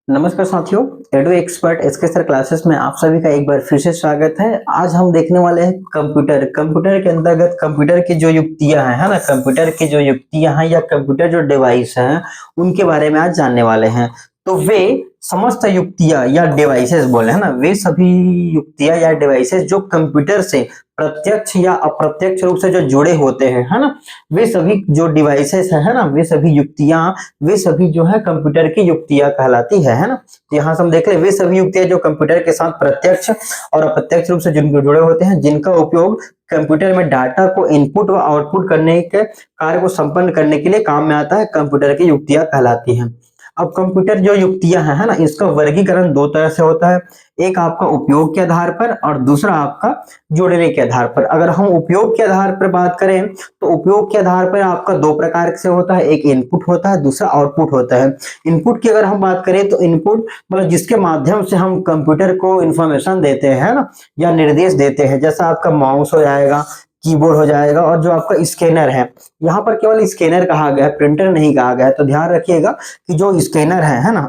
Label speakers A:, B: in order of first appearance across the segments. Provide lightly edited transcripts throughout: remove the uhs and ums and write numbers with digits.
A: नमस्कार साथियों, एडु expert SK sir classes में आप सभी का एक बार फिर से स्वागत है। आज हम देखने वाले हैं कंप्यूटर। कंप्यूटर के अंतर्गत कंप्यूटर की जो युक्तियां हैं, है ना, कंप्यूटर की जो युक्तियां हैं या कंप्यूटर जो डिवाइस हैं, उनके बारे में आज जानने वाले हैं। तो वे समस्त युक्तियां या डिवाइसेस बोले, है ना, वे सभी युक्तियां या डिवाइसेस जो कंप्यूटर से प्रत्यक्ष या अप्रत्यक्ष रूप से जो जुड़े होते हैं, है ना, वे सभी जो डिवाइसेस है ना, वे सभी युक्तियां, वे सभी जो है कंप्यूटर की युक्तियां कहलाती है ना। तो यहाँ से हम देख ले वे सभी युक्तियां जो कंप्यूटर के साथ प्रत्यक्ष और अप्रत्यक्ष रूप से जिनको जुड़े होते हैं, जिनका उपयोग कंप्यूटर में डाटा को इनपुट व आउटपुट करने के कार्य को संपन्न करने के लिए काम में आता है, कंप्यूटर की युक्तियां कहलाती हैं। अब कंप्यूटर जो युक्तियां हैं, है ना, इसका वर्गीकरण दो तरह से होता है। एक आपका उपयोग के आधार पर और दूसरा आपका जोड़ने के आधार पर। अगर हम उपयोग के आधार पर बात करें तो उपयोग के आधार पर आपका दो प्रकार से होता है, एक इनपुट होता है, दूसरा आउटपुट होता है। इनपुट की अगर हम बात करें तो इनपुट मतलब जिसके माध्यम से हम कंप्यूटर को इंफॉर्मेशन देते हैं ना, या निर्देश देते हैं, जैसा आपका माउस हो जाएगा, कीबोर्ड हो जाएगा, और जो आपका स्कैनर है, यहाँ पर केवल स्कैनर कहा गया है, प्रिंटर नहीं कहा गया है। तो ध्यान रखिएगा कि जो स्कैनर है ना,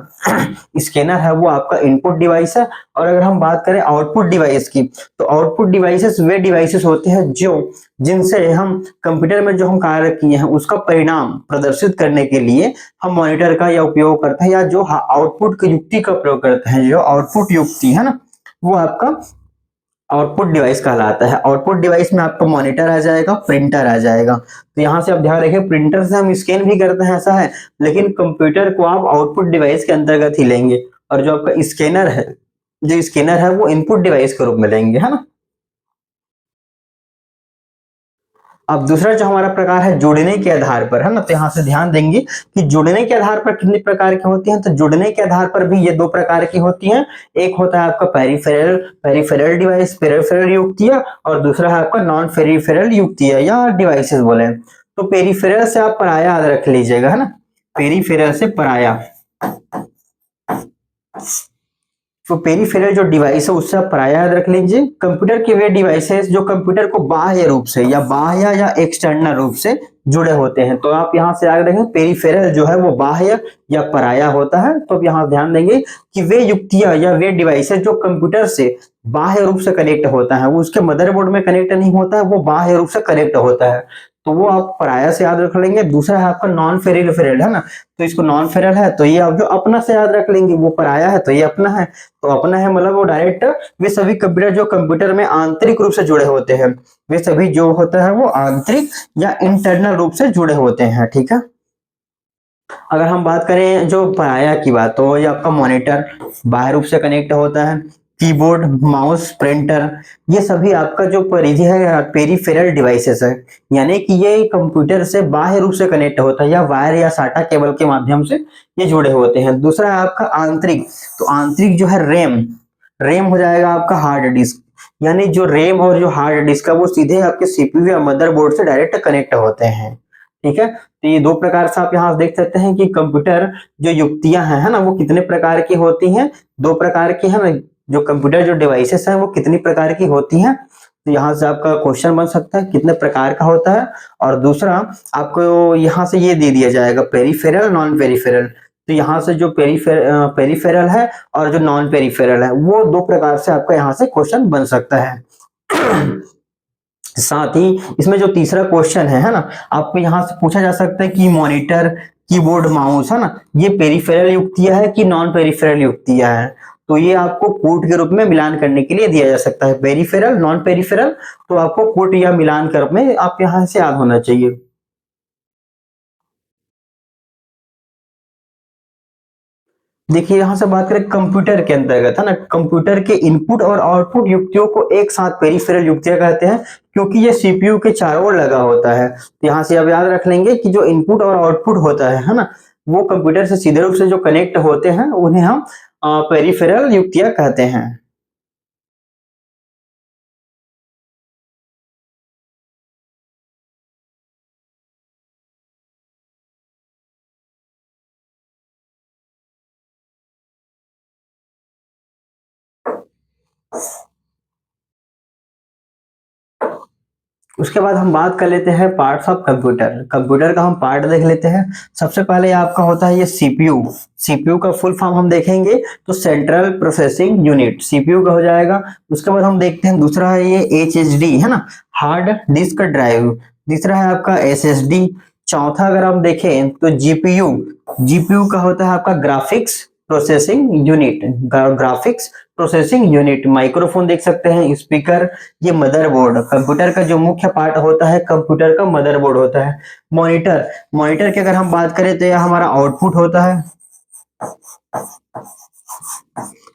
A: स्कैनर है वो आपका इनपुट डिवाइस है। और अगर हम बात करें आउटपुट डिवाइस की, तो आउटपुट डिवाइसेस वे डिवाइसेस होते हैं जो जिनसे हम कंप्यूटर में जो हम कार्य किए हैं उसका परिणाम प्रदर्शित करने के लिए हम मॉनिटर का या उपयोग करते हैं, या जो आउटपुट की युक्ति का प्रयोग करते हैं, जो आउटपुट युक्ति है ना, वो आपका आउटपुट डिवाइस कहलाता है। आउटपुट डिवाइस में आपका मॉनिटर आ जाएगा, प्रिंटर आ जाएगा। तो यहाँ से आप ध्यान रखिए, प्रिंटर से हम स्कैन भी करते हैं ऐसा है, लेकिन कंप्यूटर को आप आउटपुट डिवाइस के अंतर्गत ही लेंगे। और जो आपका स्कैनर है, जो स्कैनर है वो इनपुट डिवाइस के रूप में लेंगे, है ना। अब दूसरा जो हमारा प्रकार है जुड़ने के आधार पर, है ना, तो यहाँ से ध्यान देंगे कि जुड़ने के आधार पर कितने प्रकार की होती हैं। तो जुड़ने के आधार पर भी ये दो प्रकार की होती हैं। एक होता है आपका पेरिफेरल पेरिफेरल डिवाइस, पेरिफेरल युक्तियां, और दूसरा है आपका नॉन पेरिफेरल युक्तियां या डिवाइसेस बोले। तो पेरिफेरल से आप पराया याद रख लीजिएगा, है ना, पेरिफेरल से पराया। तो पेरिफेरल जो डिवाइस है उससे आप पराया याद रख लीजिए। कंप्यूटर के वे डिवाइसेस जो कंप्यूटर को बाह्य रूप से या बाह्य या एक्सटर्नल रूप से जुड़े होते हैं। तो आप यहाँ से याद रखें, पेरिफेरल जो है वो बाह्य या पराया होता है। तो अब यहाँ ध्यान देंगे कि वे युक्तियां या वे डिवाइसेस जो कंप्यूटर से बाह्य रूप से कनेक्ट होता है, वो उसके मदरबोर्ड में कनेक्ट नहीं होता है, वो बाह्य रूप से कनेक्ट होता है, तो वो आप पराया से याद रख लेंगे। दूसरा है आपका नॉन पेरिफेरल, है ना, तो इसको नॉन फेरल है तो ये आप जो अपना से याद रख लेंगे, वो पराया है तो ये अपना है। तो अपना है मतलब वो डायरेक्ट वे सभी कंप्यूटर जो कंप्यूटर में आंतरिक रूप से जुड़े होते हैं, वे सभी जो होता है वो आंतरिक या इंटरनल रूप से जुड़े होते हैं, ठीक है। अगर हम बात करें जो पराया की बात, तो ये आपका मॉनिटर बाह्य रूप से कनेक्ट होता है, कीबोर्ड, माउस, प्रिंटर, ये सभी आपका जो परिधि है पेरिफेरल डिवाइसेस है, यानी कि ये कंप्यूटर से बाह्य रूप से कनेक्ट होता है या वायर या साटा केबल के माध्यम से ये जुड़े होते हैं। दूसरा है आपका आंतरिक, तो आंतरिक जो है रैम, रैम हो जाएगा आपका हार्ड डिस्क, यानी जो रैम और जो हार्ड डिस्क है वो सीधे आपके सीपीयू या मदरबोर्ड से डायरेक्ट कनेक्ट होते हैं, ठीक है। तो ये दो प्रकार से आप यहाँ देख सकते हैं कि कंप्यूटर जो युक्तियां हैं, है ना, वो कितने प्रकार की होती हैं। दो प्रकार की है ना, जो कंप्यूटर जो डिवाइसेस हैं वो कितनी प्रकार की होती हैं। तो यहाँ से आपका क्वेश्चन बन सकता है कितने प्रकार का होता है। और दूसरा आपको यहाँ से ये दे दिया जाएगा पेरिफेरल, नॉन पेरिफेरल। तो यहाँ से जो पेरिफेरल है और जो नॉन पेरिफेरल है, वो दो प्रकार से आपका यहाँ से क्वेश्चन बन सकता है। साथ ही इसमें जो तीसरा क्वेश्चन है ना, आपको यहाँ से पूछा जा सकता है कि मॉनिटर, कीबोर्ड, माउस, है ना, ये पेरिफेरल युक्तियां है कि नॉन पेरिफेरल युक्तियां है। तो ये आपको कोड के रूप में मिलान करने के लिए दिया जा सकता है, पेरिफेरल, नॉन पेरिफेरल। तो आपको कोड या मिलान कर में आप यहाँ से याद होना चाहिए। देखिए यहाँ से बात करें कंप्यूटर के अंतर्गत, है ना, कंप्यूटर के इनपुट और आउटपुट युक्तियों को एक साथ पेरिफेरल युक्तियां कहते हैं, क्योंकि ये सीपीयू के चारों ओर लगा होता है। तो यहाँ से आप याद रख लेंगे कि जो इनपुट और आउटपुट होता है ना, वो कंप्यूटर से सीधे रूप से जो कनेक्ट होते हैं उन्हें हम पेरिफेरल युक्तियां कहते हैं। उसके बाद हम बात कर लेते हैं पार्ट्स ऑफ कंप्यूटर। कंप्यूटर का हम पार्ट देख लेते हैं। सबसे पहले आपका होता है ये सीपीयू। सीपीयू का फुल फॉर्म हम देखेंगे तो सेंट्रल प्रोसेसिंग यूनिट, सीपीयू का हो जाएगा। उसके बाद हम देखते हैं दूसरा है ये एचएचडी, है ना, हार्ड डिस्क ड्राइव। तीसरा है आपका एसएसडी। चौथा अगर हम देखें तो जीपीयू। जीपीयू का होता है आपका graphics processing unit, graphics processing unit. Microphone देख सकते हैं, स्पीकर, ये मदरबोर्ड। कंप्यूटर का जो मुख्य पार्ट होता है कंप्यूटर का मदरबोर्ड होता है। मॉनिटर, मॉनिटर की अगर हम बात करें तो यह हमारा आउटपुट होता है,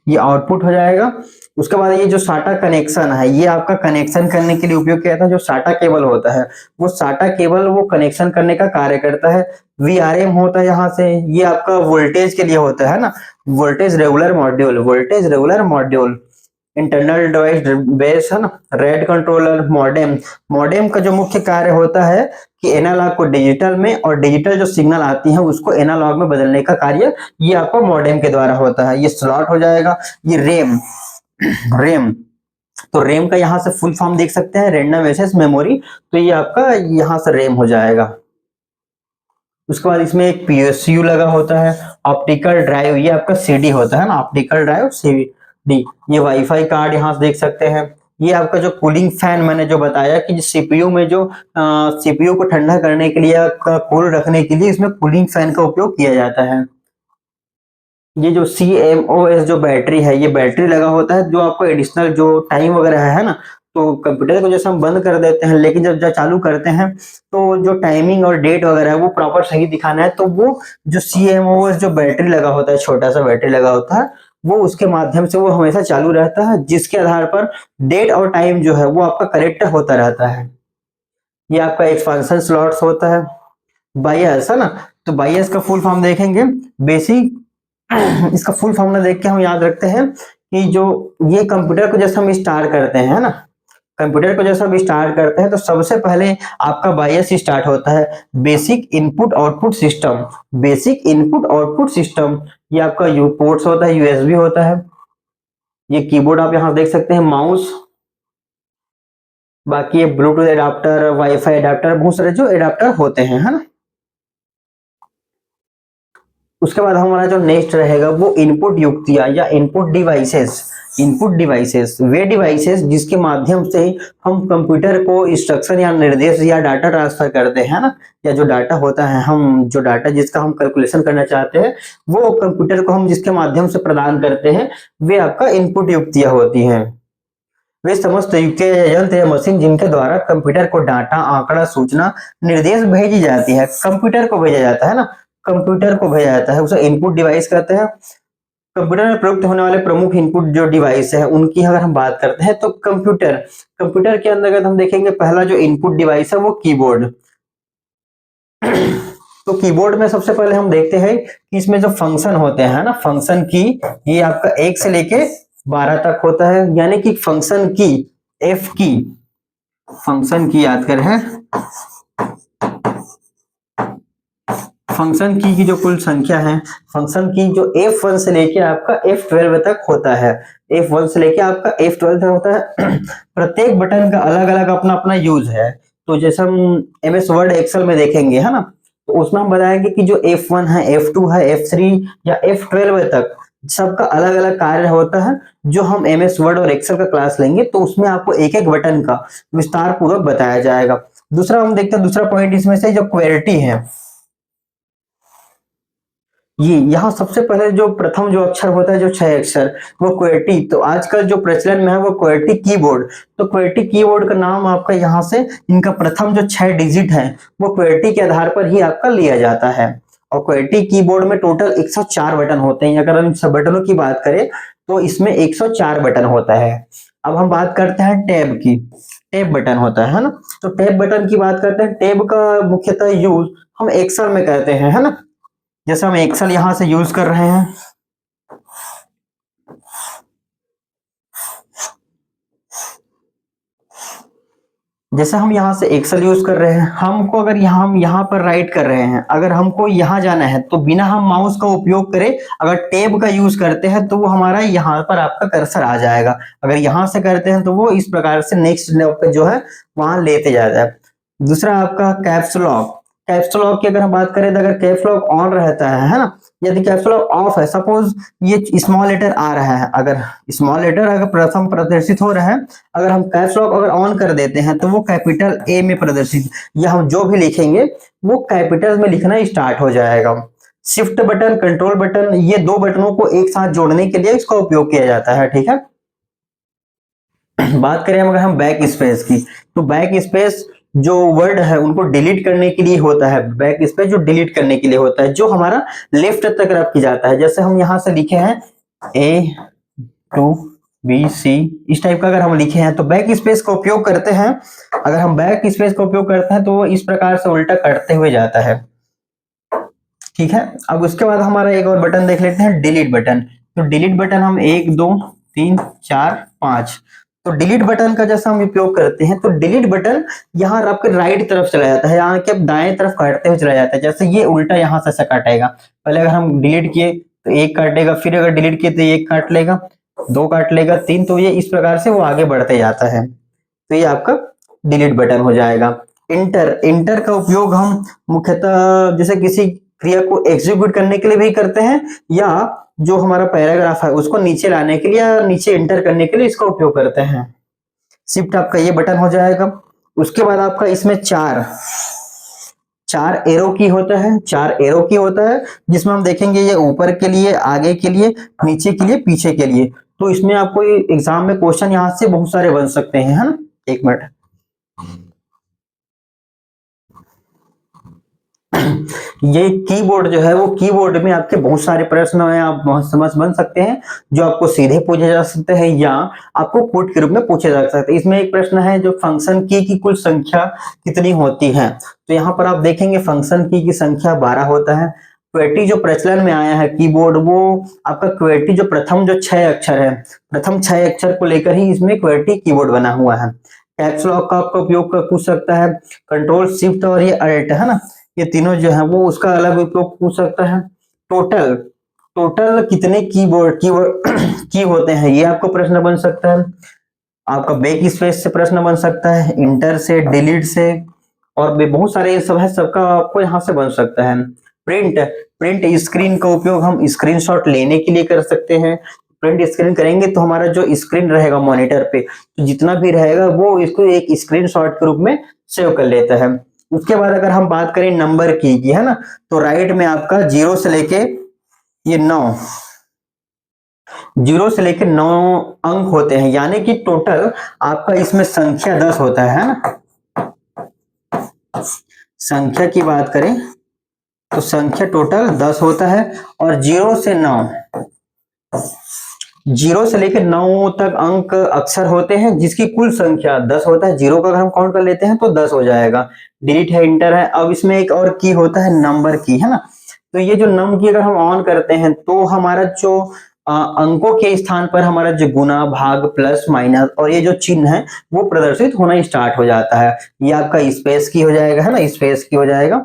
A: ये आउटपुट हो जाएगा। उसके बाद ये जो साटा कनेक्शन है, ये आपका कनेक्शन करने के लिए उपयोग किया था। जो साटा केबल होता है वो साटा केबल वो कनेक्शन करने का कार्य करता है। वीआरएम होता है यहाँ से, ये आपका वोल्टेज के लिए होता है ना, voltage regular module, voltage regular module. Internal device base है ना, रेड कंट्रोलर। मॉडेम, मॉडेम का जो मुख्य कार्य होता है कि एनालॉग को डिजिटल में और डिजिटल जो सिग्नल आती है उसको एनालॉग में बदलने का कार्य ये आपको मॉडेम के द्वारा होता है। ये स्लॉट हो जाएगा। ये रैम, रैम, तो रैम का यहाँ से फुल फॉर्म देख सकते हैं, रैंडम एक्सेस मेमोरी। तो ये आपका यहाँ से रैम हो जाएगा। उसके बाद इसमें एक पीएसयू लगा होता है। ऑप्टिकल ड्राइव, ये आपका सीडी होता है ना, ऑप्टिकल ड्राइव सीडी। ये वाईफाई कार्ड यहाँ से देख सकते हैं। ये आपका जो कूलिंग फैन मैंने जो बताया कि सीपीयू में जो सीपीयू को ठंडा करने के लिए, कूल रखने के लिए इसमें कूलिंग फैन का उपयोग किया जाता है। ये जो CMOS जो बैटरी है, ये बैटरी लगा होता है जो आपको एडिशनल जो टाइम वगैरह है ना, तो कंप्यूटर को जैसे हम बंद कर देते हैं लेकिन जब चालू करते हैं तो जो टाइमिंग और डेट वगैरह है वो प्रॉपर सही दिखाना है, तो वो जो CMOS जो बैटरी लगा होता है, छोटा सा बैटरी लगा होता है, वो उसके माध्यम से वो हमेशा चालू रहता है, जिसके आधार पर डेट और टाइम जो है वो आपका करेक्ट होता रहता है। ये आपका एक्सपांशन स्लॉट्स होता है। बायस है ना, तो बायस का फुल फॉर्म देखेंगे, बेसिक इसका फुल फॉर्मूला देख के हम याद रखते हैं कि जो ये कंप्यूटर को जैसे हम स्टार्ट करते हैं ना, कंप्यूटर को जैसे हम स्टार्ट करते हैं तो सबसे पहले आपका बायस स्टार्ट होता है, basic input output system. Basic input output system, ये आपका यू पोर्ट्स होता है, यूएसबी होता है। ये कीबोर्ड आप यहाँ देख सकते हैं, माउस। बाकी ये ब्लूटूथ एडाप्टर, वाईफाई एडाप्टर, बहुत सारे जो एडाप्टर होते हैं, है ना। उसके बाद हमारा जो नेक्स्ट रहेगा वो इनपुट युक्तियां या इनपुट डिवाइसेस। इनपुट डिवाइसेस वे डिवाइसेस जिसके माध्यम से हम कंप्यूटर को इंस्ट्रक्शन या निर्देश या डाटा ट्रांसफर करते हैं ना, या जो डाटा होता है, हम जो डाटा जिसका हम कैलकुलेशन करना चाहते हैं वो कंप्यूटर को हम जिसके माध्यम से प्रदान करते हैं, वे आपका इनपुट युक्तियां होती हैं। वे समस्त युक्तियां या यंत्र या मशीन जिनके द्वारा कंप्यूटर को डाटा, आंकड़ा, सूचना, निर्देश भेजी जाती है, कंप्यूटर को भेजा जाता है ना, कंप्यूटर को भेजा जाता है, उसे इनपुट डिवाइस कहते हैं। कंप्यूटर में प्रयुक्त होने वाले प्रमुख इनपुट जो डिवाइस है उनकी अगर हम बात करते हैं तो कंप्यूटर, कंप्यूटर के अंतर्गत हम देखेंगे पहला जो इनपुट डिवाइस है वो कीबोर्ड। तो कीबोर्ड में सबसे पहले हम देखते हैं कि इसमें जो फंक्शन होते हैं ना, फंक्शन की, ये आपका 1 से लेके 12 तक होता है, यानी कि फंक्शन की, एफ की, फंक्शन की याद करें, फंक्शन की जो कुल संख्या है, फंक्शन की जो F1 से लेके आपका F12 तक होता है, F1 से लेके आपका F12 तक होता है। प्रत्येक बटन का अलग अलग अपना अपना यूज है। तो जैसे हम MS वर्ड एक्सेल में देखेंगे, है ना, तो उसमें हम बताएंगे कि जो F1 है, F2 है, F3 या F12 तक सबका अलग अलग कार्य होता है। जो हम MS वर्ड और एक्सेल का क्लास लेंगे तो उसमें आपको एक एक बटन का विस्तार पूर्वक बताया जाएगा। दूसरा हम देखते हैं, दूसरा पॉइंट इसमें से जो क्वेरिटी है, ये यहाँ सबसे पहले जो प्रथम जो अक्षर होता है, जो 6 अक्षर, वो क्वेर्टी। तो आजकल जो प्रचलन में है वो क्वेर्टी कीबोर्ड। तो क्वेर्टी कीबोर्ड का नाम आपका यहाँ से इनका प्रथम जो 6 डिजिट है वो क्वेर्टी के आधार पर ही आपका लिया जाता है। और क्वेर्टी कीबोर्ड में टोटल 104 बटन होते हैं। अगर हम सब बटनों की बात करें तो इसमें 104 बटन होता है। अब हम बात करते हैं टैब की। टैब बटन होता है ना, तो टैब बटन की बात करते हैं। टैब का मुख्यतः यूज हम एक्सेल में करते हैं, है ना। जैसे हम एक्सेल यहां से यूज कर रहे हैं, जैसे हम यहाँ से एक्सेल यूज कर रहे हैं, हमको अगर हम यहाँ पर राइट कर रहे हैं, अगर हमको यहाँ जाना है तो बिना हम माउस का उपयोग करें अगर टैब का यूज करते हैं तो वो हमारा यहाँ पर आपका कर्सर आ जाएगा। अगर यहाँ से करते हैं तो वो इस प्रकार से नेक्स्ट लेवल पे जो है वहां लेते जाता है। दूसरा आपका कैप्स लॉक। कैप्स लॉक की अगर हम बात करें तो अगर कैप्स लॉक ऑन रहता है ना, यदि कैप्स लॉक ऑफ है, सपोज ये स्मॉल लेटर आ रहा है, अगर स्मॉल लेटर अगर प्रथम प्रदर्शित हो रहा है, अगर हम कैप्स लॉक अगर ऑन कर देते हैं तो वो कैपिटल ए में प्रदर्शित, या हम जो भी लिखेंगे वो कैपिटल में लिखना स्टार्ट हो जाएगा। शिफ्ट बटन, कंट्रोल बटन, ये दो बटनों को एक साथ जोड़ने के लिए इसका उपयोग किया जाता है। ठीक है, बात करें अगर हम बैक स्पेस की, तो बैक स्पेस जो वर्ड है उनको डिलीट करने के लिए होता है। बैक स्पेस जो डिलीट करने के लिए होता है, जो हमारा लेफ्ट तक रख के जाता है। जैसे हम यहाँ से लिखे हैं A to B C, इस टाइप का अगर हम लिखे हैं तो बैक स्पेस का उपयोग करते हैं। अगर हम बैक स्पेस का उपयोग करते हैं तो वो इस प्रकार से उल्टा कटते हुए जाता है। ठीक है, अब उसके बाद हमारा एक और बटन देख लेते हैं, डिलीट बटन। तो डिलीट बटन हम 1 2 3 4 5, तो डिलीट बटन का जैसा हम उपयोग करते हैं तो डिलीट बटन यहाँ आपके राइट तरफ चला जाता है, यहाँ के दाएं तरफ काटते हुए चला जाता है। जैसे ये उल्टा यहाँ से काटेगा, पहले अगर हम डिलीट किए तो एक काटेगा, फिर अगर डिलीट किए तो एक काट लेगा, दो काट लेगा, तीन, तो ये इस प्रकार से वो आगे बढ़ते जाता है। तो ये आपका डिलीट बटन हो जाएगा। इंटर, इंटर का उपयोग हम मुख्यतः जैसे किसी क्रिया को एग्जीक्यूट करने के लिए भी करते हैं, या जो हमारा पैराग्राफ है उसको नीचे लाने के लिए या नीचे एंटर करने के लिए इसका उपयोग करते हैं। शिफ्ट आपका ये बटन हो जाएगा। उसके बाद आपका इसमें चार एरो की होता है, चार एरो की होता है, जिसमें हम देखेंगे ये ऊपर के लिए, आगे के लिए, नीचे के लिए, पीछे के लिए। तो इसमें आपको एग्जाम में क्वेश्चन यहाँ से बहुत सारे बन सकते हैं, है ना। एक मिनट, ये कीबोर्ड जो है वो कीबोर्ड में आपके बहुत सारे प्रश्न है, आप बहुत समझ बन सकते हैं, जो आपको सीधे पूछे जा सकते हैं या आपको कोड के रूप में पूछे जा सकते हैं। इसमें एक प्रश्न है जो फंक्शन की कुल संख्या कितनी होती है, तो यहाँ पर आप देखेंगे फंक्शन की संख्या 12 होता है। क्वेटी जो प्रचलन में आया है कीबोर्ड, वो आपका क्वेटी जो प्रथम जो 6 अक्षर है, प्रथम 6 अक्षर को लेकर ही इसमें क्वेटी कीबोर्ड बना हुआ है। कैप्स लॉक का आपका उपयोग कर पूछ सकता है, कंट्रोल शिफ्ट और ये अल्ट है ना, ये तीनों जो है वो उसका अलग उपयोग पूछ सकता है। टोटल, टोटल कितने कीबोर्ड की होते हैं, ये आपको प्रश्न बन सकता है। आपका बैक स्पेस से प्रश्न बन सकता है, इंटर से, डिलीट से, और भी बहुत सारे ये सब है, सबका आपको यहाँ से बन सकता है। प्रिंट, प्रिंट स्क्रीन का उपयोग हम स्क्रीनशॉट लेने के लिए कर सकते हैं। प्रिंट स्क्रीन करेंगे तो हमारा जो स्क्रीन रहेगा मॉनिटर पे, तो जितना भी रहेगा वो इसको एक स्क्रीनशॉट के रूप में सेव कर लेता है। उसके बाद अगर हम बात करें नंबर की है ना, तो राइट में आपका 0 से लेके ये 9, 0 से लेके 9 अंक होते हैं, यानी कि टोटल आपका इसमें संख्या 10 होता है ना। संख्या की बात करें तो संख्या टोटल 10 होता है, और 0 से 9, 0 से लेकर 9 तक अंक अक्षर होते हैं, जिसकी कुल संख्या 10 होता है। 0 का अगर हम काउंट कर लेते हैं तो 10 हो जाएगा। डिलीट है, इंटर है। अब इसमें एक और की होता है नंबर की, है ना। तो ये जो नम की अगर हम ऑन करते हैं तो हमारा जो अंकों के स्थान पर हमारा जो गुना, भाग, प्लस, माइनस और ये जो चिन्ह है वो प्रदर्शित होना स्टार्ट हो जाता है। ये आपका स्पेस की हो जाएगा, है ना, स्पेस की हो जाएगा।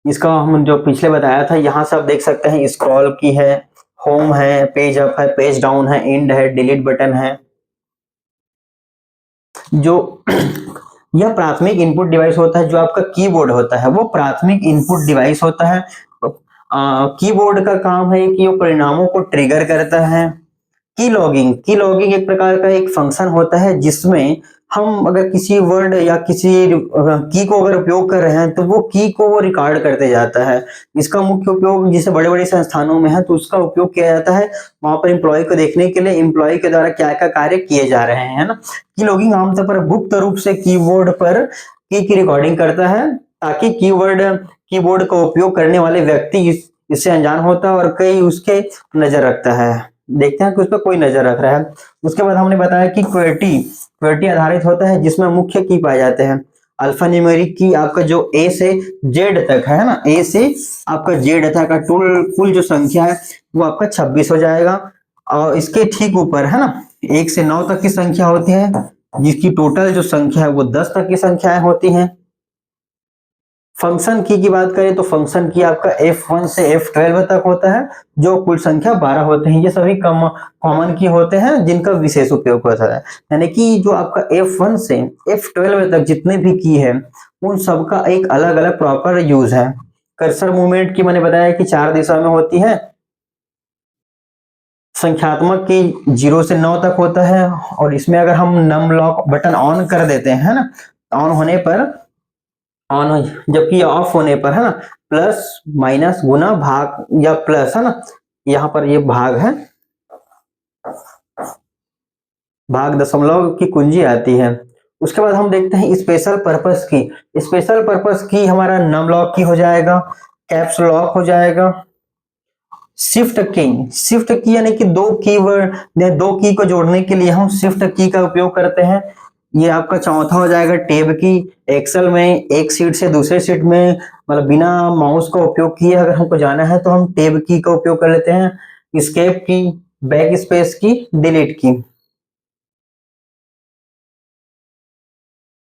A: इसका हम जो पिछले बताया था, यहाँ से आप देख सकते हैं स्क्रॉल की है, होम है, पेज अप है, पेज डाउन है, एंड है, डिलीट बटन है। जो यह प्राथमिक इनपुट डिवाइस होता है, जो आपका कीबोर्ड होता है वो प्राथमिक इनपुट डिवाइस होता है। कीबोर्ड का काम है कि वो परिणामों को ट्रिगर करता है। की लॉगिंग, की लॉगिंग एक प्रकार का एक फंक्शन होता है जिसमें हम अगर किसी वर्ड या किसी की को अगर उपयोग कर रहे हैं तो वो की को वो रिकॉर्ड करते जाता है। इसका मुख्य उपयोग जैसे बड़े बड़े संस्थानों में है तो उसका उपयोग किया जाता है वहां पर एम्प्लॉय को देखने के लिए, एम्प्लॉय के द्वारा क्या क्या कार्य किए जा रहे हैं, है ना। की लॉगिंग आमतौर पर गुप्त रूप से कीबोर्ड पर की रिकॉर्डिंग करता है, ताकि कीबोर्ड का उपयोग करने वाले व्यक्ति इससे अनजान होता है और कई उसके नजर रखता है, देखते हैं कि उस पर कोई नजर रख रहा है। उसके बाद हमने बताया कि क्वेटी आधारित होता है, जिसमें मुख्य की पाए जाते हैं। अल्फा न्यूमेरिक की आपका जो ए से जेड तक है ना, ए से आपका जेड तक का कुल जो संख्या है वो आपका 26 हो जाएगा। और इसके ठीक ऊपर है ना 1 से 9 तक की संख्या होती है, जिसकी टोटल जो संख्या है वो 10 तक की संख्याएं होती हैं। फंक्शन की बात करें तो फंक्शन की आपका F1 से F12 तक होता है, जो कुल संख्या 12 होते हैं। ये सभी कॉमन की होते हैं जिनका विशेष उपयोग होता है। यानी कि जो आपका F1 से F12 तक जितने भी की है उन सबका एक अलग अलग प्रॉपर यूज है। कर्सर मूवमेंट की मैंने बताया कि 4 दिशा में होती है। संख्यात्मक की 0 से 9 तक होता है, और इसमें अगर हम नम लॉक बटन ऑन कर देते हैं ना, ऑन होने पर ऑन, जबकि ऑफ होने पर है ना प्लस माइनस गुना भाग या प्लस है ना, यहाँ पर ये भाग है, भाग दशमलव की कुंजी आती है। उसके बाद हम देखते हैं स्पेशल पर्पस की। स्पेशल पर्पस की हमारा नम लॉक की हो जाएगा, कैप्स लॉक हो जाएगा, शिफ्ट की यानी कि दो कीवर्ड, दो की को जोड़ने के लिए हम शिफ्ट की का उपयोग करते हैं। ये आपका चौथा हो जाएगा टैब की। एक्सेल में एक सीट से दूसरे सीट में मतलब बिना माउस का उपयोग किए अगर हमको जाना है तो हम टैब की का उपयोग कर लेते हैं। एस्केप की, बैक स्पेस की, डिलीट की।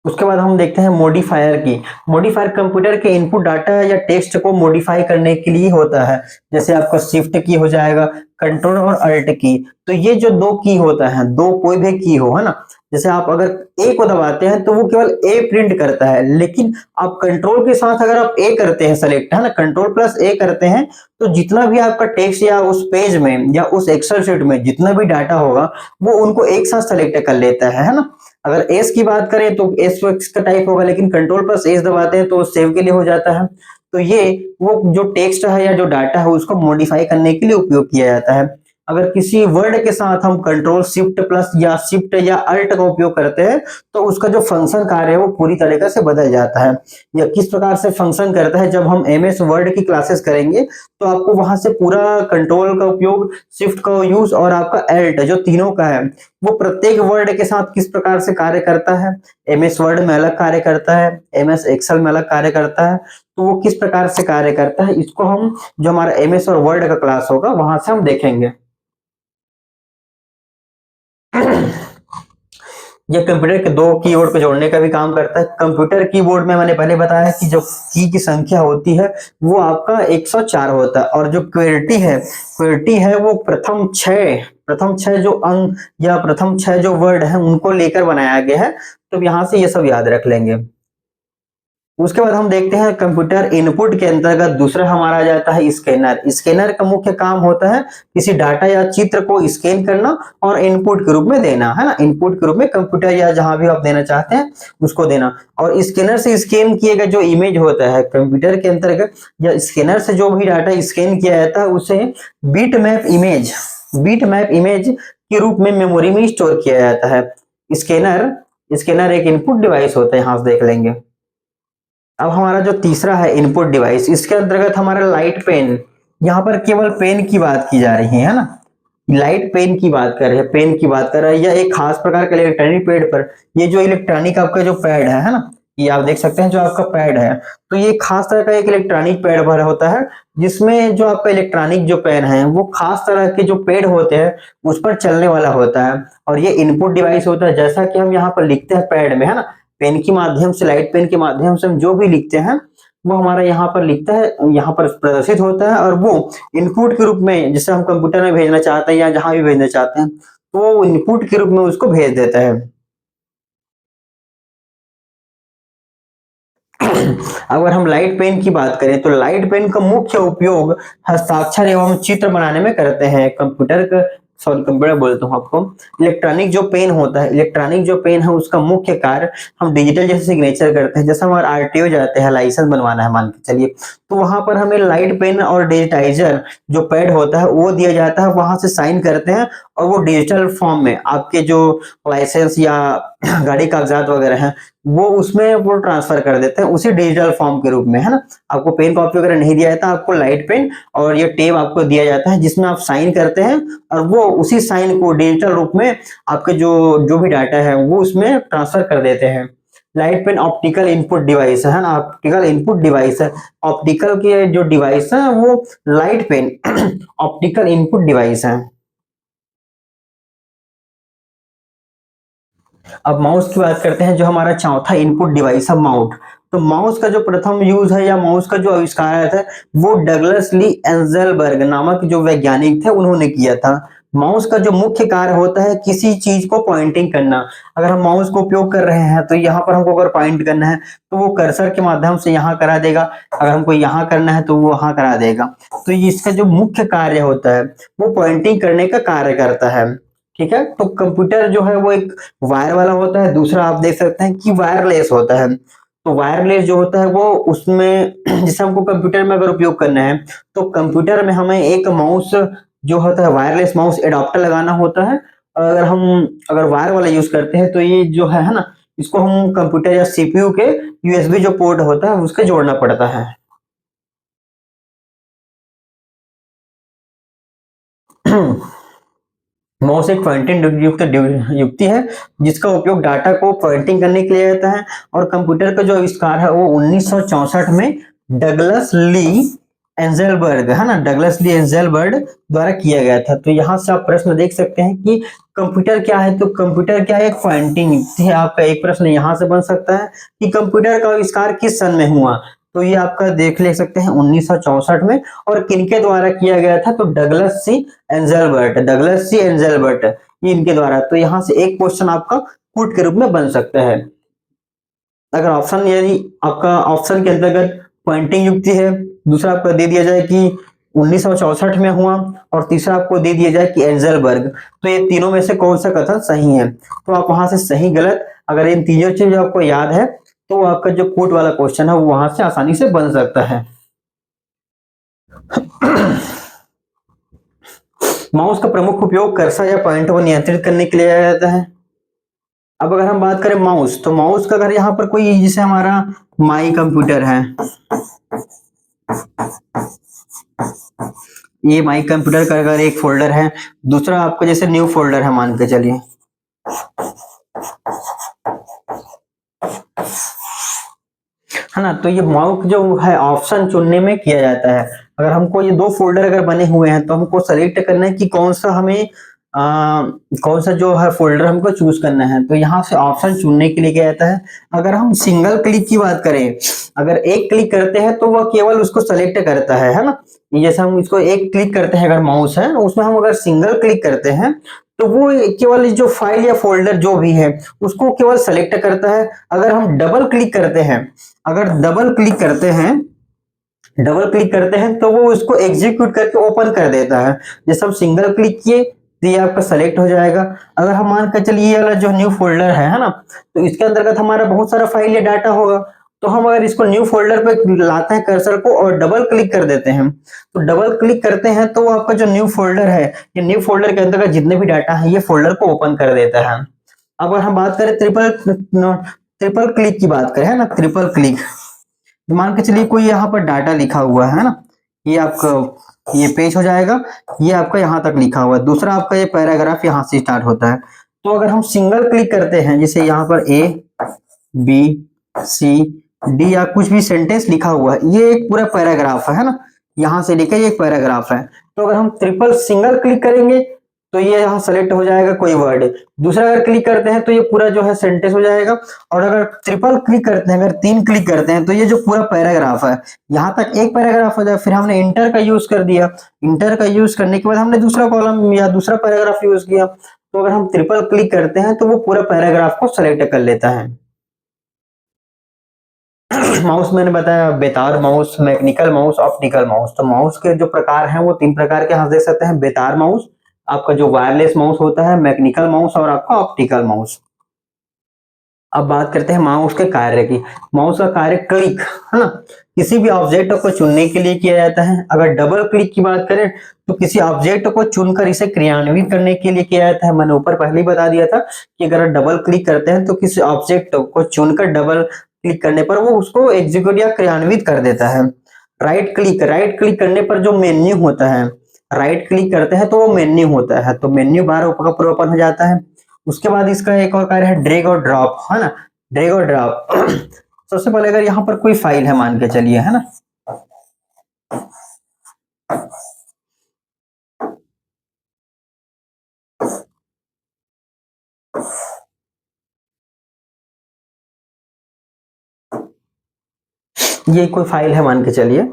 A: उसके बाद हम देखते हैं मॉडिफायर की। मॉडिफायर कंप्यूटर के इनपुट डाटा या टेक्स्ट को मॉडिफाई करने के लिए होता है। जैसे आपका शिफ्ट की हो जाएगा, कंट्रोल और अल्ट की। तो ये जो दो की होता है, दो कोई भी की हो है ना, जैसे आप अगर ए को दबाते हैं तो वो केवल ए प्रिंट करता है, लेकिन आप कंट्रोल के साथ अगर आप ए करते हैं सेलेक्ट है ना, कंट्रोल प्लस ए करते हैं, तो जितना भी आपका टेक्स्ट या उस पेज में या उस एक्सेल शीट में जितना भी डाटा होगा वो उनको एक साथ सेलेक्ट कर लेता है ना। अगर एस की बात करें तो एस का टाइप होगा, लेकिन कंट्रोल प्लस एस दबाते हैं तो सेव के लिए हो जाता है। तो ये वो जो टेक्स्ट है या जो डाटा है उसको मॉडिफाई करने के लिए उपयोग किया जाता है। अगर किसी वर्ड के साथ हम कंट्रोल शिफ्ट प्लस या शिफ्ट या अल्ट का उपयोग करते हैं तो उसका जो फंक्शन कार्य है वो पूरी तरीके से बदल जाता है। या किस प्रकार से फंक्शन करता है, जब हम एमएस वर्ड की क्लासेस करेंगे तो आपको वहां से पूरा कंट्रोल का उपयोग, शिफ्ट का यूज और आपका अल्ट जो तीनों का है वो प्रत्येक वर्ड के साथ किस प्रकार से कार्य करता है, एमएस वर्ड में अलग कार्य करता है, एमएस एक्सेल में अलग कार्य करता है, तो वो किस प्रकार से कार्य करता है इसको हम जो हमारा एमएस और वर्ड का क्लास होगा वहां से हम देखेंगे। ये कंप्यूटर के दो कीबोर्ड को जोड़ने का भी काम करता है। कंप्यूटर कीबोर्ड में मैंने पहले बताया कि जो की संख्या होती है वो आपका 104 होता है, और जो क्वेर्टी है वो प्रथम छह जो अंक या प्रथम छह जो वर्ड है उनको लेकर बनाया गया है। तो यहाँ से ये सब याद रख लेंगे। उसके बाद हम देखते हैं कंप्यूटर इनपुट के अंतर्गत दूसरा हमारा आ जाता है स्कैनर। स्कैनर का मुख्य काम होता है किसी डाटा या चित्र को स्कैन करना और इनपुट के रूप में देना है ना, इनपुट के रूप में कंप्यूटर या जहां भी आप देना चाहते हैं उसको देना। और स्कैनर से स्कैन किए गए जो इमेज होता है कंप्यूटर के अंतर्गत, या स्कैनर से जो भी डाटा स्कैन किया जाता है उसे बीट मैप इमेज के रूप में मेमोरी में स्टोर किया जाता है। स्कैनर स्कैनर एक इनपुट डिवाइस होता है, यहां से देख लेंगे। अब हमारा जो तीसरा है इनपुट डिवाइस, इसके अंतर्गत हमारा लाइट पेन। यहाँ पर केवल पेन की बात की जा रही है ना, लाइट पेन की बात कर रहे हैं, पेन की बात कर रहे हैं, या एक खास प्रकार के इलेक्ट्रॉनिक पैड पर। ये जो इलेक्ट्रॉनिक आपका जो पैड है ना, ये आप देख सकते हैं जो आपका पैड है, तो ये खास तरह का एक इलेक्ट्रॉनिक पैड भर होता है, जिसमें जो आपका इलेक्ट्रॉनिक जो पेन है वो खास तरह के जो पैड होते हैं उस पर चलने वाला होता है, और ये इनपुट डिवाइस होता है। जैसा कि हम यहाँ पर लिखते हैं पैड में है ना, पेन के माध्यम से, लाइट पेन के माध्यम से हम जो भी लिखते हैं वो हमारा यहाँ पर लिखता है, यहाँ पर प्रदर्शित होता है, और वो इनपुट के रूप में जैसे हम कंप्यूटर में भेजना चाहते हैं या जहां भी भेजना चाहते हैं तो वो इनपुट के रूप में उसको भेज देता है। अगर हम लाइट पेन की बात करें तो लाइट पेन का मुख्य उपयोग हस्ताक्षर एवं चित्र बनाने में करते हैं। कंप्यूटर का, सॉरी कंप्यूटर बोलता हूँ आपको, इलेक्ट्रॉनिक जो पेन होता है, इलेक्ट्रॉनिक जो पेन है उसका मुख्य कार्य हम डिजिटल जैसे सिग्नेचर करते हैं। जैसे हमारा आरटीओ जाते हैं, लाइसेंस बनवाना है मान के चलिए, तो वहां पर हमें लाइट पेन और डिजिटाइजर जो पैड होता है वो दिया जाता है, वहां से साइन करते हैं और वो डिजिटल फॉर्म में आपके जो लाइसेंस या गाड़ी कागजात वगैरह हैं वो उसमें वो ट्रांसफर कर देते हैं उसी डिजिटल फॉर्म के रूप में है ना। आपको पेन कॉपी वगैरह नहीं दिया जाता, आपको लाइट पेन और ये टेप आपको दिया जाता है जिसमें आप साइन करते हैं, और वो उसी साइन को डिजिटल रूप में आपके जो जो भी डाटा है वो उसमें ट्रांसफर कर देते हैं। Light pen optical input device है ना, ऑप्टिकल इनपुट डिवाइस है। ऑप्टिकल के जो डिवाइस है वो light pen optical input device है। अब माउस की बात करते हैं, जो हमारा चौथा इनपुट डिवाइस है माउस। तो माउस का जो प्रथम यूज है या माउस का जो आविष्कार था वो डगलस ली एंजेलबर्ग नामक जो वैज्ञानिक थे उन्होंने किया था। माउस का जो मुख्य कार्य होता है किसी चीज को पॉइंटिंग करना। अगर हम माउस को उपयोग कर रहे हैं तो यहाँ पर हमको अगर पॉइंट करना है तो वो कर्सर के माध्यम से यहाँ करा देगा, अगर हमको यहाँ करना है तो वो वहां करा देगा। तो ये इसका जो मुख्य कार्य होता है वो पॉइंटिंग करने का कार्य करता है। ठीक है, तो कंप्यूटर जो है वो एक वायर वाला होता है, दूसरा आप देख सकते हैं कि वायरलेस होता है। तो वायरलेस जो होता है वो उसमें जैसे हमको कंप्यूटर में अगर उपयोग करना है तो कंप्यूटर में हमें एक माउस जो होता है वायरलेस माउस एडाप्टर लगाना होता है। अगर हम अगर वायर वाला यूज करते हैं तो ये जो है ना, इसको हम कंप्यूटर या सीपीयू के यूएसबी जो पोर्ट होता है उसके जोड़ना पड़ता है। माउस एक पॉइंटिंग युक्त युक्ति है जिसका उपयोग डाटा को पॉइंटिंग करने के लिए होता है। और कंप्यूटर का जो आविष्कार है वो 1964 में डगलस ली एंजेलबर्ग है ना, डगलस ली एंजेलबर्ग द्वारा किया गया था। तो यहाँ से आप प्रश्न देख सकते हैं कि कंप्यूटर क्या है, तो कंप्यूटर क्या है, एक पॉइंटिंग युक्ति है। आपका एक प्रश्न यहाँ से बन सकता है कि कंप्यूटर का आविष्कार किस सन में हुआ। तो ये आपका देख ले सकते हैं 1964 में। और किनके द्वारा किया गया था, तो डगलस सी एंजेलबर्ट, डगलस सी एंजेलबर्ट, ये इनके द्वारा। तो यहाँ से एक क्वेश्चन आपका पुट के रूप में बन सकता है। अगर ऑप्शन यदि आपका ऑप्शन के अंतर्गत पॉइंटिंग युक्ति है, दूसरा आपका दे दिया जाए कि 1964 में हुआ, और तीसरा आपको दे दिया जाए कि एंजेलबर्ग, तो ये तीनों में से कौन सा कथन सही है। तो आप वहां से सही गलत अगर इन तीनों चीज आपको याद है तो आपका जो पुट वाला क्वेश्चन है वो वहां से आसानी से बन सकता है। माउस का प्रमुख उपयोग कर्सर या पॉइंटर को नियंत्रित करने के लिए किया जाता है। अब अगर हम बात करें माउस, तो माउस का अगर यहाँ पर कोई जैसे हमारा माई कंप्यूटर है, ये माई कंप्यूटर का अगर एक फोल्डर है, दूसरा आपका जैसे न्यू फोल्डर है मान के चलिए, है ना। तो ये माउस जो है ऑप्शन चुनने में किया जाता है। अगर हमको ये दो फोल्डर अगर बने हुए हैं तो हमको सेलेक्ट करना है कि कौन सा हमें कौन सा जो है फोल्डर हमको चूज करना है। तो यहाँ से ऑप्शन चुनने के लिए क्या आता है। अगर हम सिंगल क्लिक की बात करें, अगर एक क्लिक करते हैं तो वह केवल उसको सेलेक्ट करता है ना। जैसे हम इसको एक क्लिक करते हैं, अगर माउस है उसमें हम अगर सिंगल क्लिक करते हैं तो वो केवल जो फाइल या फोल्डर जो भी है उसको केवल सेलेक्ट करता है। अगर हम डबल क्लिक करते हैं, अगर डबल क्लिक करते हैं तो वो उसको एग्जीक्यूट करके ओपन कर देता है। जैसे हम सिंगल क्लिक किए तो ये आपका सेलेक्ट हो जाएगा। अगर हम मान कर चलिए ये वाला जो न्यू फोल्डर है ना, तो इसके अंतर्गत हमारा बहुत सारा फाइल या डाटा होगा। तो हम अगर इसको न्यू फोल्डर पे लाते हैं कर्सर को और डबल क्लिक कर देते हैं, तो डबल क्लिक करते हैं तो आपका जो न्यू फोल्डर है, ये न्यू फोल्डर के अंतर्गत जितने भी डाटा है ये फोल्डर को ओपन कर देता है। अब अगर हम बात करें ट्रिपल क्लिक की बात करें, है ना, ट्रिपल क्लिक, मान के चलिए कोई यहाँ पर डाटा लिखा हुआ है ना, ये आपका ये पेज हो जाएगा, ये आपका यहाँ तक लिखा हुआ है, दूसरा आपका ये पैराग्राफ यहाँ से स्टार्ट होता है। तो अगर हम सिंगल क्लिक करते हैं, जैसे यहाँ पर ए बी सी डी या कुछ भी सेंटेंस लिखा हुआ है, ये एक पूरा पैराग्राफ है ना, यहाँ से लेकर ये एक पैराग्राफ है। तो अगर हम ट्रिपल सिंगल क्लिक करेंगे तो ये यहाँ सेलेक्ट हो जाएगा कोई वर्ड, दूसरा अगर क्लिक करते हैं तो ये पूरा जो है सेंटेंस हो जाएगा। और अगर ट्रिपल क्लिक करते हैं, अगर तीन क्लिक करते हैं तो ये जो पूरा पैराग्राफ है यहाँ तक एक पैराग्राफ हो जाए। फिर हमने इंटर का यूज कर दिया, इंटर का यूज करने के बाद हमने दूसरा कॉलम या दूसरा पैराग्राफ यूज किया। तो अगर हम ट्रिपल क्लिक करते हैं तो वो पूरा पैराग्राफ को सेलेक्ट कर लेता है। माउस मैंने बताया बेतार mouse, mechanical mouse, optical mouse. तो माउस के जो प्रकार हैं वो तीन प्रकार के यहाँ देख सकते हैं। बेतार माउस, आपका जो वायरलेस माउस होता है, मैकेनिकल माउस और आपका ऑप्टिकल माउस। अब बात करते हैं माउस के कार्य की। माउस का कार्य क्लिक, है ना, किसी भी ऑब्जेक्ट को चुनने के लिए किया जाता है। अगर डबल क्लिक की बात करें तो किसी ऑब्जेक्ट को चुनकर इसे क्रियान्वित करने के लिए किया जाता है। मैंने ऊपर पहले ही बता दिया था कि अगर डबल क्लिक करते हैं तो किसी ऑब्जेक्ट को चुनकर डबल क्लिक करने पर वो उसको एग्जीक्यूट या क्रियान्वित कर देता है। राइट क्लिक, राइट क्लिक करने पर जो मेन्यू होता है, राइट क्लिक करते हैं तो वो मेन्यू होता है, तो मेन्यू बार ऊपर ओपन हो जाता है। उसके बाद इसका एक और कार्य है ड्रैग और ड्रॉप, है ना, ड्रैग और ड्रॉप। सबसे पहले अगर यहाँ पर कोई फाइल है मान के चलिए, है ना, ये कोई फाइल है मान के चलिए।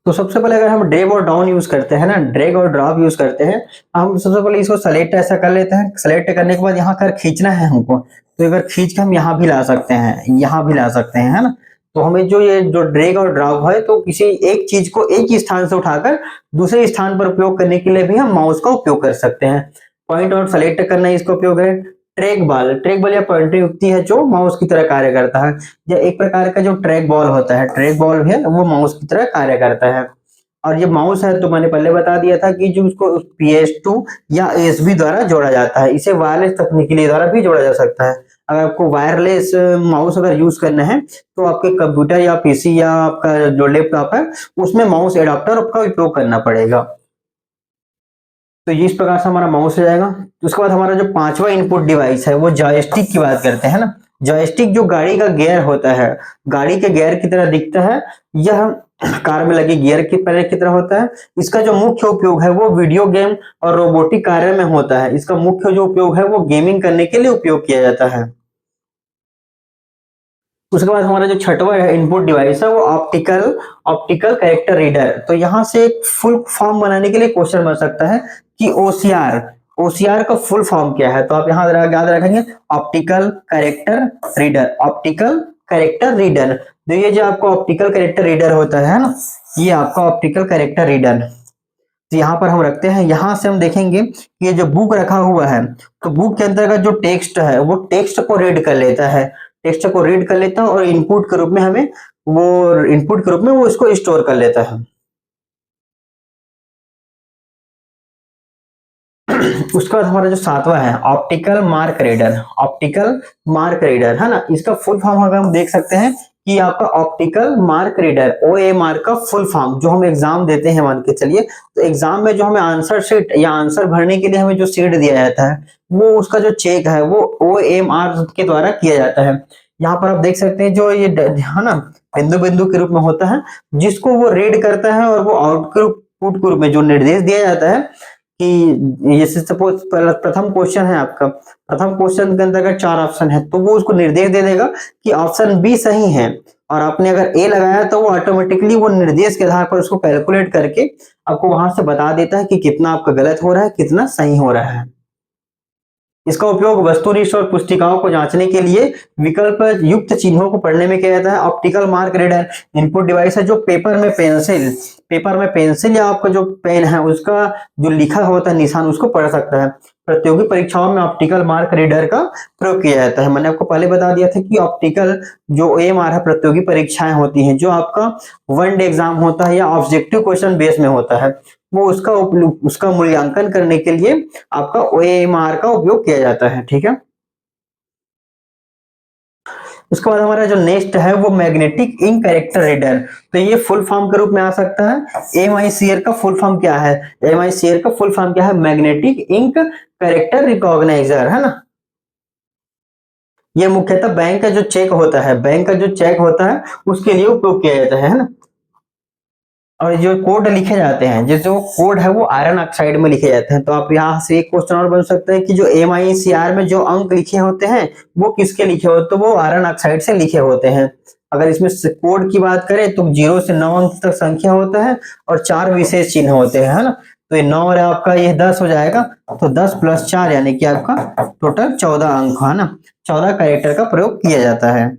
A: तो सबसे पहले अगर हम ड्रैग और डाउन यूज करते हैं ना, ड्रैग और ड्रॉप यूज करते हैं, हम सबसे पहले इसको सेलेक्ट ऐसा कर लेते हैं। सेलेक्ट करने के बाद यहाँ कर खींचना है हमको, तो अगर खींच के हम यहाँ भी ला सकते हैं, यहाँ भी ला सकते हैं, है ना। तो हमें जो ये जो ड्रैग और ड्रॉप है, तो किसी एक चीज को एक ही स्थान से उठाकर दूसरे स्थान पर उपयोग करने के लिए भी हम माउस का उपयोग कर सकते हैं। पॉइंट और सेलेक्ट करना इसका उपयोग है। ट्रैक बॉल या पॉइंटर युक्ति है जो माउस की तरह कार्य करता है, या एक प्रकार का जो ट्रैक बॉल होता है, ट्रैक बॉल है वो माउस की तरह कार्य करता है। और ये माउस है तो मैंने पहले बता दिया था कि जो उसको PS2 या USB द्वारा जोड़ा जाता है। इसे वायरलेस तकनीक के द्वारा भी जोड़ा जा सकता है। अगर आपको वायरलेस माउस अगर यूज करना है तो आपके कंप्यूटर या PC या आपका जो लैपटॉप है उसमें माउस एडाप्टर का उपयोग करना पड़ेगा। तो इस प्रकार से हमारा माउस हो जाएगा। उसके बाद हमारा जो पांचवा इनपुट डिवाइस है वो जॉयस्टिक की बात करते हैं ना। जॉयस्टिक जो गाड़ी का गियर होता है, गाड़ी के गियर की तरह दिखता है, यह कार में लगे गियर की पैर की तरह होता है। इसका जो मुख्य उपयोग है वो वीडियो गेम और रोबोटिक कार्य में होता है। इसका मुख्य जो उपयोग है वो गेमिंग करने के लिए उपयोग किया जाता है। उसके बाद हमारा जो छठवा इनपुट डिवाइस है वो ऑप्टिकल कैरेक्टर रीडर। तो यहाँ से एक फुल फॉर्म बनाने के लिए क्वेश्चन बन सकता है कि ओसीआर का फुल फॉर्म क्या है। तो आप यहाँ याद रखेंगे ऑप्टिकल कैरेक्टर रीडर। तो ये जो आपका ऑप्टिकल कैरेक्टर रीडर होता है ना, ये आपका ऑप्टिकल कैरेक्टर रीडर। तो यहाँ पर हम रखते हैं, यहाँ से हम देखेंगे कि ये जो बुक रखा हुआ है, तो बुक के अंतर्गत जो टेक्स्ट है वो टेक्स्ट को रीड कर लेता है, टेक्स्ट को रीड कर लेता है और इनपुट के रूप में हमें वो इसको स्टोर कर लेता है। उसके बाद हमारा जो सातवां है ऑप्टिकल मार्क रीडर है ना। इसका फुल फॉर्म अगर हम देख सकते हैं कि आपका ऑप्टिकल मार्क रीडर OMR का फुल फॉर्म, जो हम एग्जाम देते हैं मान के चलिए, तो एग्जाम में जो हमें आंसर शीट या आंसर भरने के लिए हमें जो शीट दिया जाता है वो उसका जो चेक है वो OMR के द्वारा किया जाता है। यहाँ पर आप देख सकते हैं जो ये है ना बिंदु बिंदु के रूप में होता है, जिसको वो रीड करता है और वो आउटपुट के रूप में जो निर्देश दिया जाता है कि जैसे सपोज प्रथम क्वेश्चन है आपका, प्रथम क्वेश्चन के अंतर्गत 4 ऑप्शन है, तो वो उसको निर्देश दे देगा कि ऑप्शन बी सही है, और आपने अगर ए लगाया तो वो ऑटोमेटिकली वो निर्देश के आधार पर उसको कैलकुलेट करके आपको वहां से बता देता है कि कितना आपका गलत हो रहा है, कितना सही हो रहा है। इसका उपयोग वस्तुनिष्ठ और पुस्तिकाओं को जांचने के लिए विकल्प युक्त चिन्हों को पढ़ने में किया जाता है। Optical mark reader input device है जो पेपर में पेंसिल या आपका जो पेन है उसका जो लिखा होता है निशान उसको पढ़ सकता है। प्रतियोगी परीक्षाओं में ऑप्टिकल मार्क रीडर का प्रयोग किया जाता है। मैंने आपको पहले बता दिया था कि ऑप्टिकल जो OMR है प्रतियोगी परीक्षाएं होती हैं जो आपका वन डे एग्जाम होता है या ऑब्जेक्टिव क्वेश्चन बेस में होता है, वो उसका मूल्यांकन करने के लिए आपका OMR का उपयोग किया जाता है। ठीक है। उसके बाद हमारा जो नेक्स्ट है वो मैग्नेटिक इंक कैरेक्टर रीडर। तो ये फुल फॉर्म के रूप में आ सकता है। MICR का फुल फॉर्म क्या है? MICR का फुल फॉर्म क्या है? मैग्नेटिक इंक कैरेक्टर रिकॉग्नाइजर, है ना। ये मुख्यतः बैंक का जो चेक होता है उसके लिए उपयोग किया जाता है ना। और जो कोड लिखे जाते हैं, जैसे वो कोड है वो आयरन ऑक्साइड में लिखे जाते हैं। तो आप यहाँ से एक क्वेश्चन और बन सकते हैं कि जो MICR में जो अंक लिखे होते हैं वो किसके लिखे होते हैं? तो वो आयरन ऑक्साइड से लिखे होते हैं। अगर इसमें कोड की बात करें तो 0 से 9 अंक तक संख्या होता है और 4 विशेष चिन्ह होते हैं, है ना। तो ये 9 और आपका ये 10 हो जाएगा, तो 10 + 4 यानी कि आपका टोटल 14 अंक, है ना। 14 कैरेक्टर का प्रयोग किया जाता है।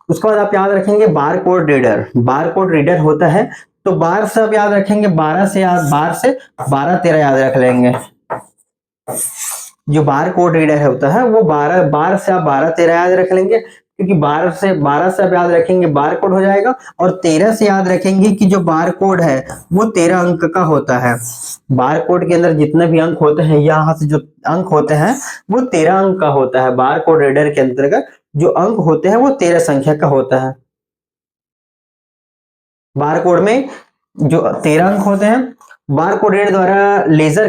A: उसके बाद आप याद रखेंगे बार कोड रीडर होता है। तो बार से आप याद रखेंगे 12 से 12 13 याद रख लेंगे। जो बार कोड रीडर होता है वो 12 से आप 12 13 याद रख लेंगे, क्योंकि 12 से आप याद रखेंगे बार कोड हो जाएगा, और 13 से याद रखेंगे कि जो बार कोड है वो 13 अंक का होता है। बार कोड के अंदर जितने भी अंक होते हैं, यहाँ से जो अंक होते हैं वो 13 अंक का होता है। बार कोड रीडर के अंतर्गत जो अंक होते हैं वो 13 संख्या का होता है। बार कोड में जो 13 अंक होते हैं, बार कोड रीडर द्वारा लेजर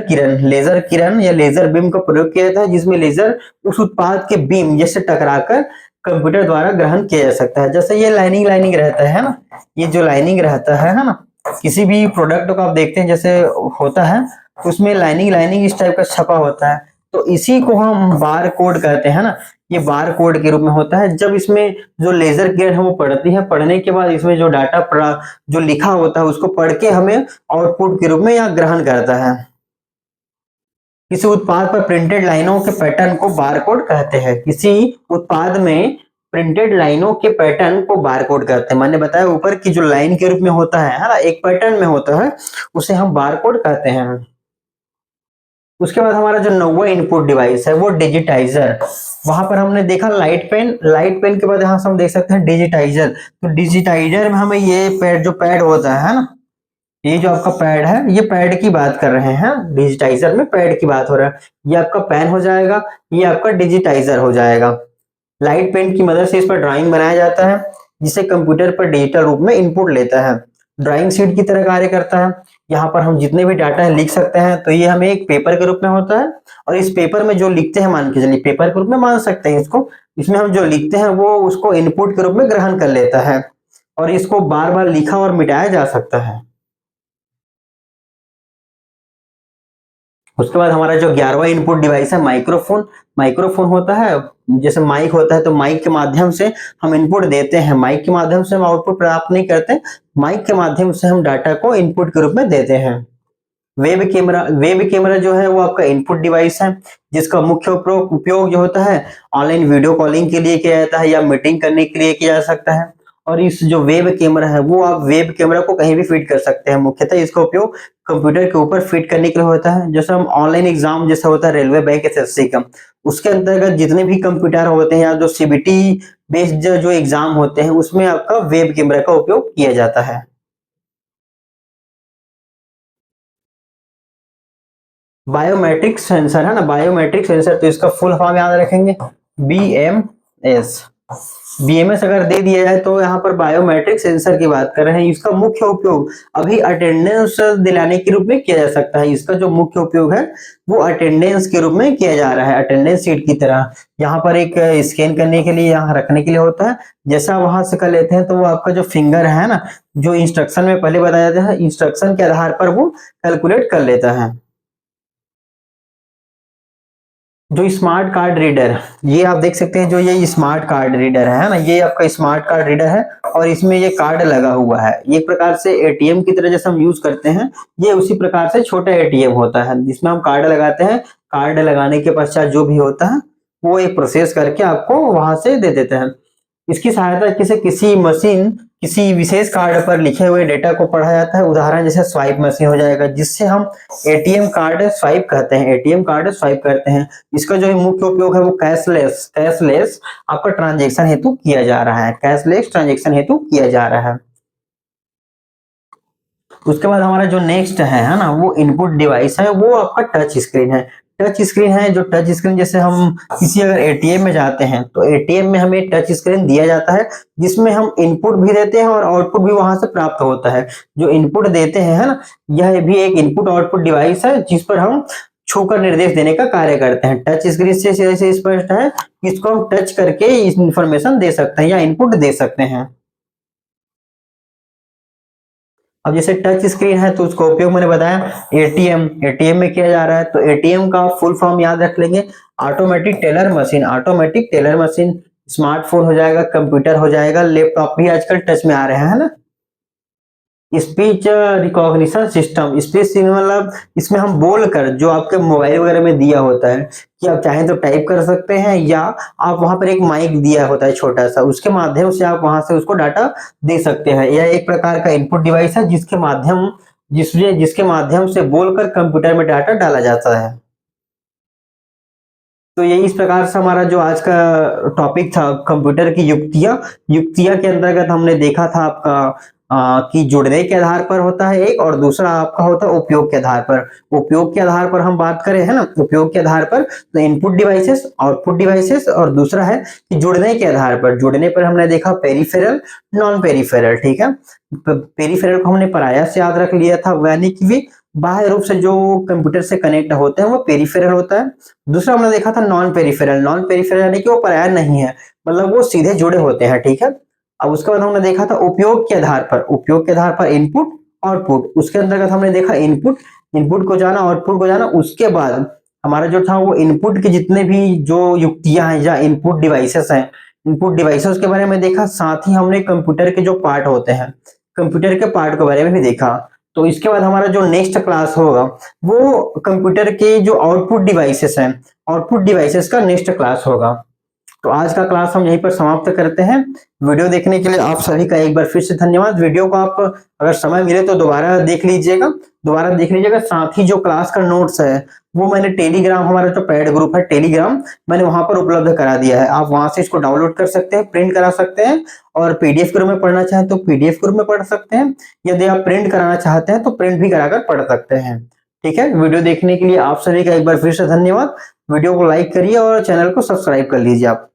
A: किरण या लेजर बीम का प्रयोग किया जाता है, जिसमें लेजर उस उत्पाद के बीम जैसे टकराकर कंप्यूटर द्वारा ग्रहण किया जा सकता है। जैसे ये लाइनिंग रहता है ना, ये जो लाइनिंग रहता है ना, किसी भी प्रोडक्ट को आप देखते हैं जैसे होता है उसमें लाइनिंग लाइनिंग इस टाइप का छपा होता है, तो इसी को हम बार कोड कहते हैं ना। ये बार कोड के रूप में होता है। जब इसमें जो लेजर किरण है वो पढ़ती है, पढ़ने के बाद इसमें जो डाटा जो लिखा होता है उसको पढ़ के हमें आउटपुट के रूप में या ग्रहण करता है। किसी उत्पाद पर प्रिंटेड लाइनों के पैटर्न को बारकोड कहते हैं। किसी उत्पाद में प्रिंटेड लाइनों के पैटर्न को बारकोड कहते हैं। मैंने बताया ऊपर की जो लाइन के रूप में होता है ना, एक पैटर्न में होता है, उसे हम बारकोड कहते हैं। उसके बाद हमारा जो 9वां इनपुट डिवाइस है वो डिजिटाइजर। वहां पर हमने देखा लाइट पेन, लाइट पेन के बाद यहाँ से हम देख सकते हैं डिजिटाइजर। तो डिजिटाइजर में हमें ये पैड जो पैड होता है ना, ये जो आपका पैड है, ये पैड की बात कर रहे हैं। डिजिटाइजर में पैड की बात हो रहा है। ये आपका पेन हो जाएगा, ये आपका डिजिटाइजर हो जाएगा। लाइट पेन की मदद से इस पर ड्राइंग बनाया जाता है, जिसे कंप्यूटर पर डिजिटल रूप में इनपुट लेता है। ड्राइंग शीट की तरह कार्य करता है। यहाँ पर हम जितने भी डाटा है लिख सकते हैं। तो ये हमें एक पेपर के रूप में होता है, और इस पेपर में जो लिखते हैं, मान के चलिए पेपर के रूप में मान सकते हैं इसको। इसमें हम जो लिखते हैं वो उसको इनपुट के रूप में ग्रहण कर लेता है, और इसको बार बार लिखा और मिटाया जा सकता है। उसके बाद हमारा जो 11वां इनपुट डिवाइस है माइक्रोफोन। माइक्रोफोन होता है, जैसे माइक होता है, तो माइक के माध्यम से हम इनपुट देते हैं। माइक के माध्यम से हम आउटपुट प्राप्त नहीं करते, माइक के माध्यम से हम डाटा को इनपुट के रूप में देते हैं। वेब कैमरा जो है वो आपका इनपुट डिवाइस है, जिसका मुख्य उपयोग जो होता है ऑनलाइन वीडियो कॉलिंग के लिए किया जाता है, या मीटिंग करने के लिए किया जा सकता है। और इस जो वेब कैमरा है वो आप वेब कैमरा को कहीं भी फिट कर सकते हैं। मुख्यतः इसका उपयोग कंप्यूटर के ऊपर फिट करने के लिए होता है। जैसे हम ऑनलाइन एग्जाम जैसा होता है रेलवे, बैंक, एसएससी का, उसके अंतर्गत जितने भी कंप्यूटर होते हैं, या जो सीबीटी बेस्ड जो एग्जाम होते हैं, उसमें आपका वेब कैमरा का उपयोग किया जाता है। बायोमेट्रिक सेंसर है ना, बायोमेट्रिक सेंसर, तो इसका फुल फॉर्म याद रखेंगे, बीएमएस। बीएमएस अगर दे दिया जाए तो यहाँ पर बायोमेट्रिक सेंसर की बात कर रहे हैं। इसका मुख्य उपयोग अभी अटेंडेंस दिलाने के रूप में किया जा सकता है। इसका जो मुख्य उपयोग है वो अटेंडेंस के रूप में किया जा रहा है, अटेंडेंस शीट की तरह। यहाँ पर एक स्कैन करने के लिए, यहाँ रखने के लिए होता है। जैसा वहां से कर लेते हैं तो वो आपका जो फिंगर है ना, जो इंस्ट्रक्शन में पहले बताया जाता है, इंस्ट्रक्शन के आधार पर वो कैलकुलेट कर लेता है। जो स्मार्ट कार्ड रीडर, ये आप देख सकते हैं, जो ये स्मार्ट कार्ड रीडर है ना, ये आपका स्मार्ट कार्ड रीडर है, और इसमें ये कार्ड लगा हुआ है। एक प्रकार से एटीएम की तरह जैसे हम यूज करते हैं, ये उसी प्रकार से छोटा एटीएम होता है, जिसमें हम कार्ड लगाते हैं। कार्ड लगाने के पश्चात जो भी होता है वो एक प्रोसेस करके आपको वहां से दे देते हैं। इसकी सहायता से किसी मशीन, किसी विशेष कार्ड पर लिखे हुए डेटा को पढ़ा जाता है। उदाहरण जैसे स्वाइप मशीन हो जाएगा, जिससे हम एटीएम कार्ड स्वाइप कहते हैं, एटीएम कार्ड स्वाइप करते हैं। इसका जो मुख्य उपयोग है वो कैशलेस आपका ट्रांजेक्शन हेतु किया जा रहा है, कैशलेस ट्रांजेक्शन हेतु किया जा रहा है। उसके बाद हमारा जो नेक्स्ट है ना, वो इनपुट डिवाइस है, वो आपका टच स्क्रीन है। टच स्क्रीन है, जो टच स्क्रीन, जैसे हम किसी अगर एटीएम में जाते हैं तो एटीएम में हमें टच स्क्रीन दिया जाता है, जिसमें हम इनपुट भी देते हैं और आउटपुट भी वहां से प्राप्त होता है। जो इनपुट देते हैं है ना, यह भी एक इनपुट आउटपुट डिवाइस है, जिस पर हम छूकर निर्देश देने का कार्य करते हैं। टच स्क्रीन से स्पष्ट है, इसको हम टच करके इस इंफॉर्मेशन दे सकते हैं या इनपुट दे सकते हैं। अब जैसे टच स्क्रीन है तो उसका उपयोग मैंने बताया एटीएम में किया जा रहा है। तो एटीएम का फुल फॉर्म याद रख लेंगे, automatic teller machine. Automatic teller machine, smartphone हो जाएगा, कंप्यूटर हो जाएगा, लैपटॉप भी आजकल टच में आ रहे हैं, है ना। स्पीच रिकॉग्निशन सिस्टम, स्पीच मतलब इसमें हम बोलकर, जो आपके मोबाइल वगैरह में दिया होता है कि आप चाहें तो टाइप कर सकते हैं, या आप वहां पर एक माइक दिया होता है छोटा सा, उसके माध्यम से आप वहां से उसको डाटा दे सकते हैं। यह एक प्रकार का इनपुट डिवाइस है, जिसके माध्यम से बोलकर कंप्यूटर में डाटा डाला जाता है। तो ये इस प्रकार से हमारा जो आज का टॉपिक था, कंप्यूटर की युक्तियां के अंतर्गत हमने देखा था आपका कि जुड़ने के आधार पर होता है एक, और दूसरा आपका होता है उपयोग के आधार पर। उपयोग के आधार पर हम बात करें है ना, उपयोग के आधार पर तो इनपुट डिवाइसेस, आउटपुट डिवाइसेस, और दूसरा है कि जुड़ने के आधार पर। जुड़ने पर हमने देखा पेरिफेरल, नॉन पेरिफेरल, ठीक है। पेरिफेरल को हमने पराया से याद रख लिया था, यानी कि वे बाह्य रूप से जो कंप्यूटर से कनेक्ट होते हैं वो पेरिफेरल होता है। दूसरा हमने देखा था नॉन पेरिफेरल, नॉन पेरिफेरल यानी कि वो पराया नहीं है, मतलब वो सीधे जुड़े होते हैं, ठीक है। अब उसके बाद हमने देखा था उपयोग के आधार पर, उपयोग के आधार पर इनपुट आउटपुट। उसके अंतर्गत हमने देखा इनपुट, इनपुट को जाना, आउटपुट को जाना, उसके बाद हमारा जो था वो इनपुट के जितने भी जो युक्तियां हैं या इनपुट डिवाइसेस हैं, इनपुट डिवाइसेस के बारे में देखा, साथ ही हमने कंप्यूटर के जो पार्ट होते हैं, कंप्यूटर के पार्ट के बारे में भी देखा। तो इसके बाद हमारा जो नेक्स्ट क्लास होगा वो कंप्यूटर के जो आउटपुट डिवाइसेस हैं, आउटपुट डिवाइसेस का नेक्स्ट क्लास होगा। तो आज का क्लास हम यहीं पर समाप्त करते हैं। वीडियो देखने के लिए आप सभी का एक बार फिर से धन्यवाद। वीडियो को आप अगर समय मिले तो दोबारा देख लीजिएगा, साथ ही जो क्लास का नोट्स है वो मैंने टेलीग्राम, हमारा जो पेड ग्रुप है टेलीग्राम, मैंने वहां पर उपलब्ध करा दिया है। आप वहां से इसको डाउनलोड कर सकते हैं, प्रिंट करा सकते हैं, और पीडीएफ के रूप में पढ़ना चाहें तो पीडीएफ के रूप में पढ़ सकते हैं। यदि आप प्रिंट कराना चाहते हैं तो प्रिंट भी कराकर पढ़ सकते हैं। ठीक है, वीडियो देखने के लिए आप सभी का एक बार फिर से धन्यवाद। वीडियो को लाइक करिए और चैनल को सब्सक्राइब कर लीजिए आप।